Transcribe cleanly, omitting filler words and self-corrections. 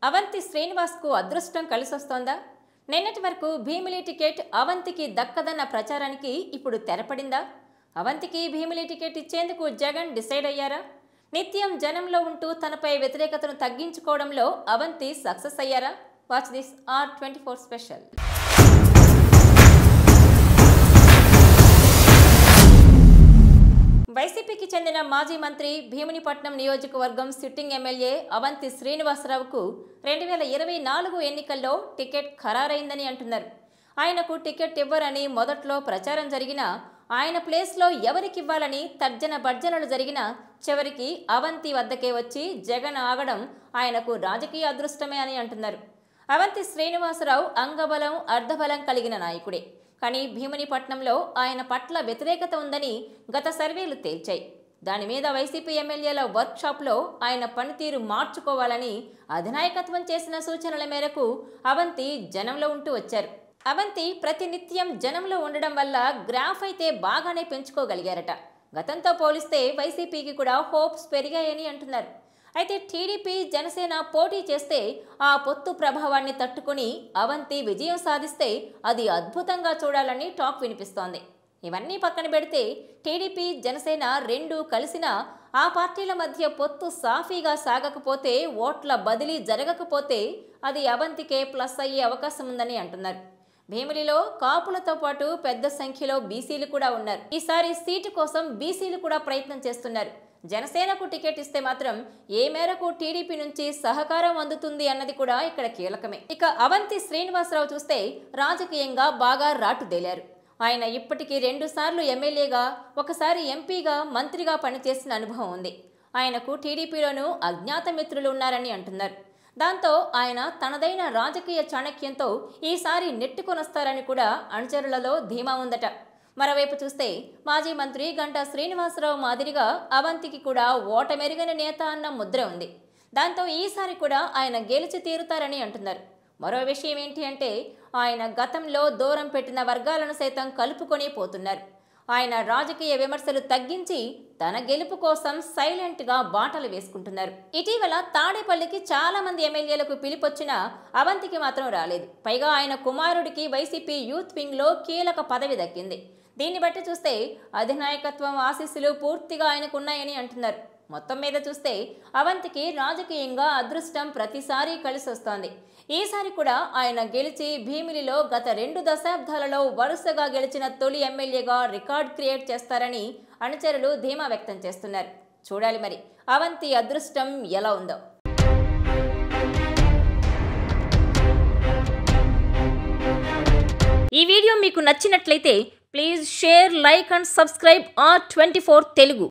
అవంతి శ్రీనివాస్కు అదృష్టం కలిసొస్తోందా? నిన్నటి వరకు భీమిలి టికెట్ అవంతికి దక్కదన్న ప్రచారానికి ఇప్పుడు తెరపడిందా? అవంతికి భీమిలి టికెట్ ఇచ్చేందుకు జగన్ డిసైడ్ అయ్యారా? నిత్యం జనంలో ఉంటూ తనపై వ్యతిరేకతను తగ్గించుకోవడంలో అవంతి సక్సెస్ అయ్యారా? Watch this R24 special. వైసీపీకి చెందిన మాజీ మంత్రి భీమునిపట్నం నియోజకవర్గం సిట్టింగ్ ఎమ్మెల్యే అవంతి శ్రీనివాసరావుకు 2024 ఎన్నికల్లో టికెట్ ఖరారైందని అంటున్నారు. ఆయనకు టికెట్ ఇవ్వరని మొదట్లో ప్రచారం జరిగినా ఆయన ప్లేస్లో ఎవరికివ్వాలని తర్జన భర్జనలు జరిగినా చివరికి అవంతి వద్దకే వచ్చి జగన్ ఆగడం ఆయనకు రాజకీయ అదృష్టమే అని అంటున్నారు. అవంతి శ్రీనివాసరావు అంగబలం అర్ధబలం కలిగిన నాయకుడే. కానీ భీమునిపట్నంలో ఆయన పట్ల వ్యతిరేకత ఉందని గత సర్వేలు తేల్చాయి. దాని మీద వైసీపీ ఎమ్మెల్యేల వర్క్షాప్లో ఆయన పనితీరు మార్చుకోవాలని అధినాయకత్వం చేసిన సూచనల మేరకు అవంతి జనంలో ఉంటూ వచ్చారు. అవంతి ప్రతినిత్యం జనంలో ఉండడం వల్ల గ్రాఫ్ అయితే బాగానే పెంచుకోగలిగారట. గతంతో పోలిస్తే వైసీపీకి కూడా హోప్స్ పెరిగాయని అంటున్నారు. అయితే టీడీపీ జనసేన పోటీ చేస్తే ఆ పొత్తు ప్రభావాన్ని తట్టుకుని అవంతి విజయం సాధిస్తే అది అద్భుతంగా చూడాలని టాక్ వినిపిస్తోంది. ఇవన్నీ పక్కన పెడితే టీడీపీ జనసేన రెండూ కలిసినా ఆ పార్టీల మధ్య పొత్తు సాఫీగా సాగకపోతే, ఓట్ల బదిలీ జరగకపోతే అది అవంతికే ప్లస్ అయ్యే అవకాశం ఉందని అంటున్నారు. భీమిలిలో కాపులతో పాటు పెద్ద సంఖ్యలో బీసీలు కూడా ఉన్నారు. ఈసారి సీటు కోసం బీసీలు కూడా ప్రయత్నం చేస్తున్నారు. జనసేనకు టికెట్ ఇస్తే మాత్రం ఏ మేరకు టీడీపీ నుంచి సహకారం అందుతుంది అన్నది కూడా ఇక్కడ కీలకమే. ఇక అవంతి శ్రీనివాసరావు చూస్తే రాజకీయంగా బాగా రాటుదేలారు. ఆయన ఇప్పటికీ 2 సార్లు ఎమ్మెల్యేగా, ఒకసారి ఎంపీగా, మంత్రిగా పనిచేసిన అనుభవం ఉంది. ఆయనకు టీడీపీలోనూ అజ్ఞాత మిత్రులు ఉన్నారని అంటున్నారు. దాంతో ఆయన తనదైన రాజకీయ చాణక్యంతో ఈసారి నెట్టుకొనొస్తారని కూడా అనుచరులలో ధీమా ఉందట. మరోవైపు చూస్తే మాజీ మంత్రి గంటా శ్రీనివాసరావు మాదిరిగా అవంతికి కూడా ఓటమెరుగని నేత అన్న ముద్ర ఉంది. దాంతో ఈసారి కూడా ఆయన గెలిచి తీరుతారని అంటున్నారు. మరో విషయం ఏంటి అంటే ఆయన గతంలో దూరం పెట్టిన వర్గాలను సైతం కలుపుకొని పోతున్నారు. ఆయన రాజకీయ విమర్శలు తగ్గించి తన గెలుపు కోసం సైలెంట్గా బాటలు వేసుకుంటున్నారు. ఇటీవల తాడేపల్లికి చాలా మంది ఎమ్మెల్యేలకు పిలుపొచ్చినా అవంతికి మాత్రం రాలేదు. పైగా ఆయన కుమారుడికి వైసీపీ యూత్ వింగ్లో కీలక పదవి దక్కింది. దీన్ని బట్టి చూస్తే అధినాయకత్వం ఆశీస్సులు పూర్తిగా ఆయనకున్నాయని అంటున్నారు. మొత్తం మీద చూస్తే అవంతికి రాజకీయంగా అదృష్టం ప్రతిసారి కలిసి వస్తోంది. ఈసారి కూడా ఆయన గెలిచి భీమిలిలో గత 2 దశాబ్దాలలో వరుసగా గెలిచిన తొలి ఎమ్మెల్యేగా రికార్డ్ క్రియేట్ చేస్తారని అనుచరులు ధీమా వ్యక్తం చేస్తున్నారు. చూడాలి మరి అవంతి అదృష్టం ఎలా ఉందో. ఈ వీడియో మీకు నచ్చినట్లయితే please share, like and subscribe R24 Telugu.